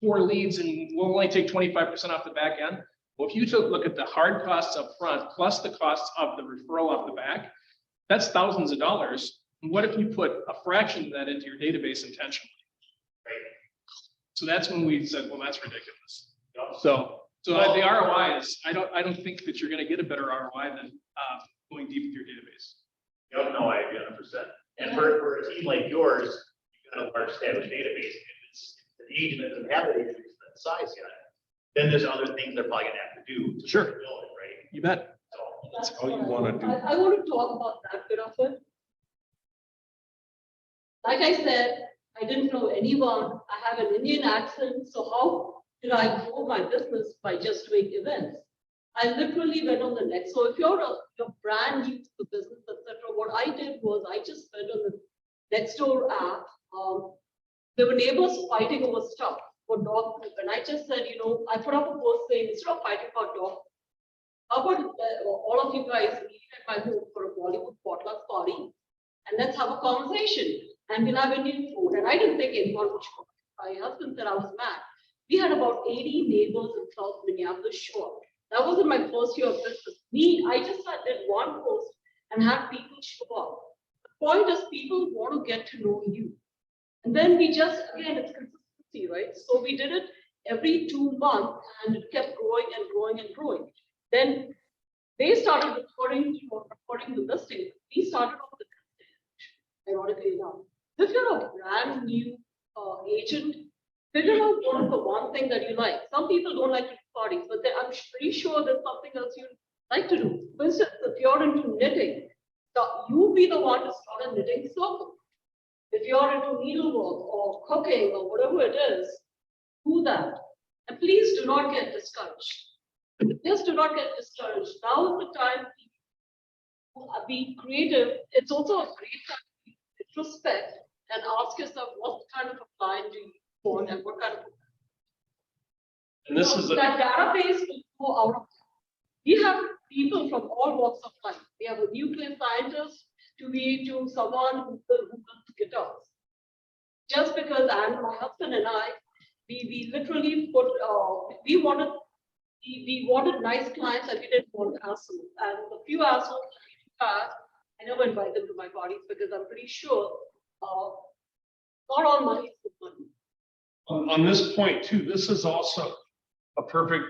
4 leads and we'll only take 25% off the back end. Well, if you look at the hard costs up front, plus the costs of the referral off the back, that's thousands of dollars. And what if you put a fraction of that into your database intentionally? Right. So that's when we said, well, that's ridiculous. So the ROI is, I don't think that you're going to get a better ROI than going deep into your database. No, I agree 100%. And for a team like yours, you've got a large established database. If it's an agent that doesn't have a database that size yet, then there's other things they're probably gonna have to do to build it, right? You bet. So That's how you want to do. I want to talk about that bit of it. Like I said, I didn't know anyone. I have an Indian accent, so how did I grow my business by just doing events? I literally went on the net. So if you're brand new to the business, etc., what I did was I just went on the Nextdoor app. There were neighbors fighting over stuff for dog poop, and I just said, I put up a post saying instead of fighting about dog, how about all of you guys meet at my home for a Bollywood potluck party, and let's have a conversation, and we'll have Indian food. And I didn't think anyone would show up. My husband said I was mad. We had about 80 neighbors in South Minneapolis show up. That wasn't my first year of business. I just did one post and had people show up. The point is, people want to get to know you. And then we just, again, it's consistency, right? So we did it every 2 months and it kept growing and growing and growing. Then they started recording the listing. We started off the listing, ironically enough. If you're a brand new agent, figure out what is the one thing that you like. Some people don't like to do parties, but I'm pretty sure there's something else you like to do. For instance, if you're into knitting, so you be the one to start a knitting circle. If you're into needlework or cooking or whatever it is, do that. And please do not get discouraged. Just do not get discouraged. Now is the time to be creative. It's also a great time to be introspect and ask yourself what kind of a client do you want and what kind of. And this is that database will go out of. We have people from all walks of life. We have a nuclear scientist to someone who builds guitars. Just because my husband and I, we literally put we wanted nice clients and we didn't want assholes. And the few assholes I never invite them to my parties because I'm pretty sure not all money is good money. on this point too, this is also a perfect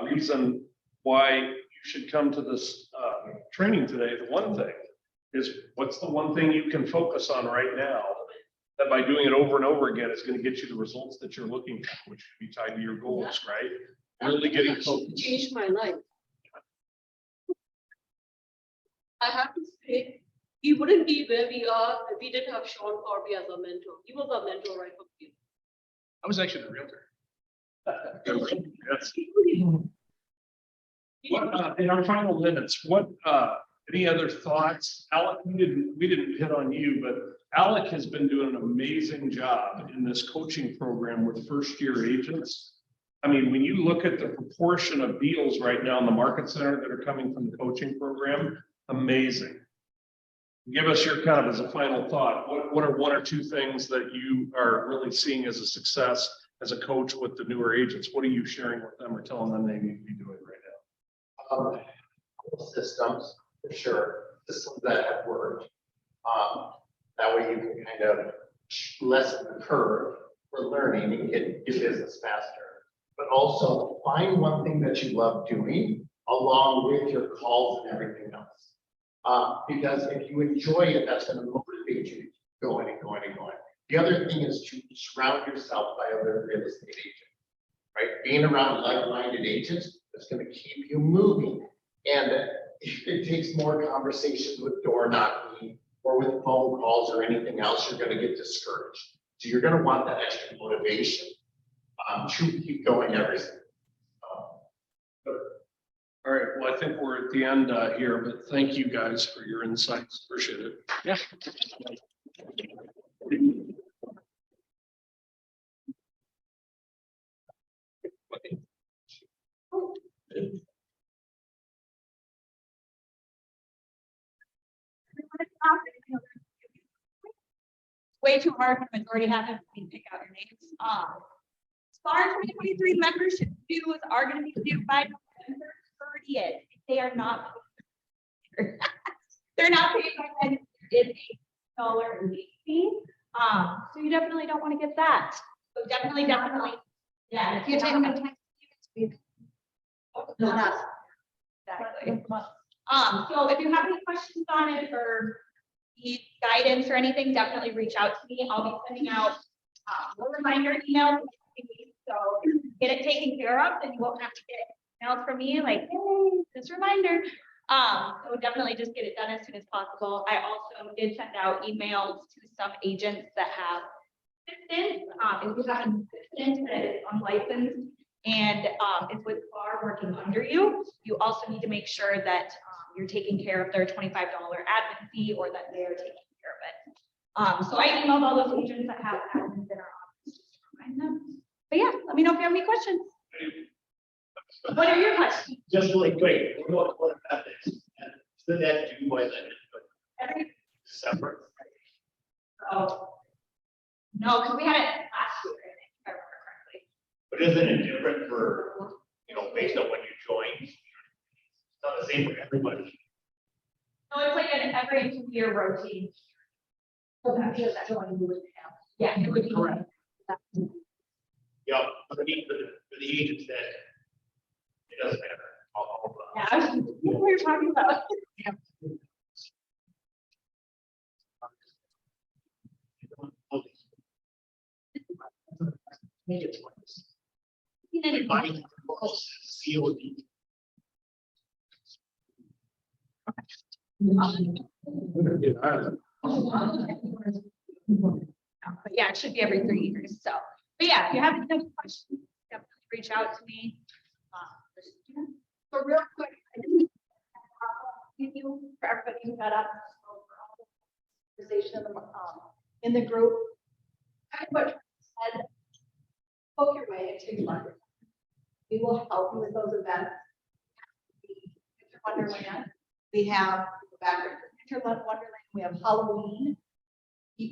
reason why you should come to this training today. The one thing is, what's the one thing you can focus on right now that by doing it over and over again is going to get you the results that you're looking for, which should be tied to your goals, right? Really getting focused. Changed my life. I have to say, we wouldn't be where we are if we didn't have Sean Corby as a mentor. He was our mentor right from the beginning. I was actually the realtor. Yes. In our final minutes, any other thoughts? Alec, we didn't hit on you, but Alec has been doing an amazing job in this coaching program with first-year agents. I mean, when you look at the proportion of deals right now in the market center that are coming from the coaching program, amazing. Give us your kind of as a final thought. What are 1 or 2 things that you are really seeing as a success as a coach with the newer agents? What are you sharing with them or telling them they need to be doing right now? Systems, for sure, systems that have worked. That way you can kind of lessen the curve for learning and get your business faster. But also find one thing that you love doing along with your calls and everything else. Because if you enjoy it, that's gonna motivate you to keep going and going and going. The other thing is to surround yourself by other real estate agents, right? Being around like-minded agents is gonna keep you moving. And if it takes more conversations with door knocking or with phone calls or anything else, you're gonna get discouraged. So you're gonna want that extra motivation to keep going every single. All right, well, I think we're at the end here, but thank you guys for your insights. Appreciate it. Yeah. Way too hard when the majority haven't, we pick out your names. SPAR 2023 membership dues are gonna be due by November 30th. If they are not, they're not paid by then, it's $8 late fee. So you definitely don't want to get that. So definitely, yeah, if you take them in time. Exactly. So if you have any questions on it or need guidance or anything, definitely reach out to me. I'll be sending out a reminder email. So get it taken care of, and you won't have to get emails from me like, hey, this reminder. So definitely just get it done as soon as possible. I also did send out emails to some agents that have assistants. If you have an assistant that is unlicensed and is with SPAR working under you, you also need to make sure that you're taking care of their $25 admin fee or that they are taking care of it. So I emailed all those agents that have admins in our office just to remind them. But yeah, let me know if you have any questions. What are your questions? Just really quick, what about this? So that do by Every, December. oh, no, because we had it last year, I think, if I remember correctly. But isn't it different for, based on when you join? It's not the same for everybody. No, it's like an every year routine. So that's just that one you would have. Yeah, it would be correct. Yeah, for the agents that it doesn't matter. Yeah, I was, what were you talking about? Buying COD. But yeah, it should be every 3 years. So, but yeah, if you have any questions, definitely reach out to me. So real quick, I just thank you for everybody who got up for all the conversation in the group. Kind of what said, poke your way into your market. We will help you with those events. Winter Wonderland, we have Winter Wonderland, we have Halloween. We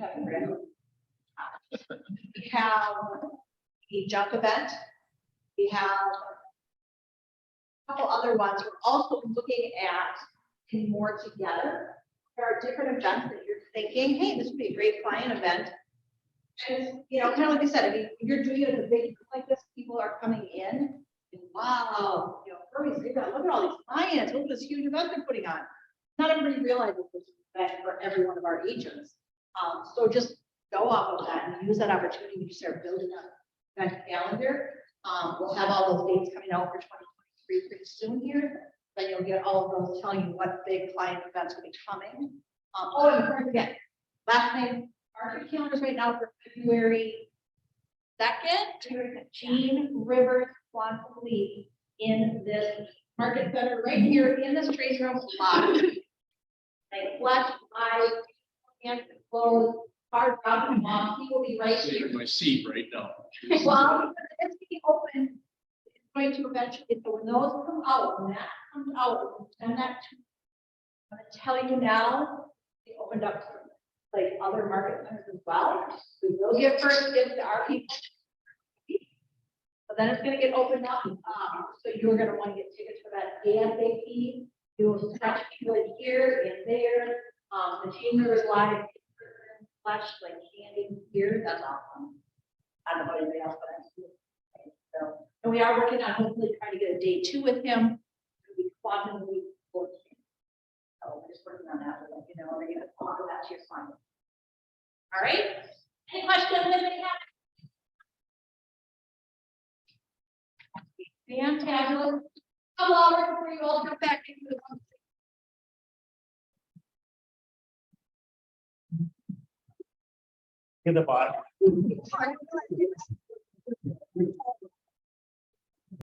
have the jump event. We have a couple other ones. We're also looking at getting more together. There are different events that you're thinking, hey, this would be a great client event. And, kind of like I said, I mean, when you're doing it at a big group like this, people are coming in and wow, Furby's, look at all these clients, look at this huge event they're putting on. Not everybody realizes this is an event for every one of our agents. So just go off of that and use that opportunity to start building up that calendar. We'll have all those dates coming out for 2023 pretty soon here. Then you'll get all of those telling you what big client events will be coming. And don't forget, last night, our calendars right now for February 2nd, Jean Rivers wants to lead in this market center right here in this trade room live. Like flash live, and close, hard drop him off. He will be right here. In my seat right now. Well, it's being open. It's going to eventually, so when those come out, when that comes out, and that, I'm gonna tell you now, they opened up to like other market centers as well. We will get first dibs to our people. But then it's gonna get opened up, so you're gonna want to get tickets for that ASAP. You will touch people in here and there. The chamber is live. Flash like candy here, that's awesome. I don't know about anybody else, but I'm so, and we are working on hopefully trying to get a day 2 with him. He'll be spot in the week. So we're just working on that, we'll let you know, they're gonna offer that to your client. All right, any questions anybody have? Fantastic. Couple hours before you all come back into the. In the bottom.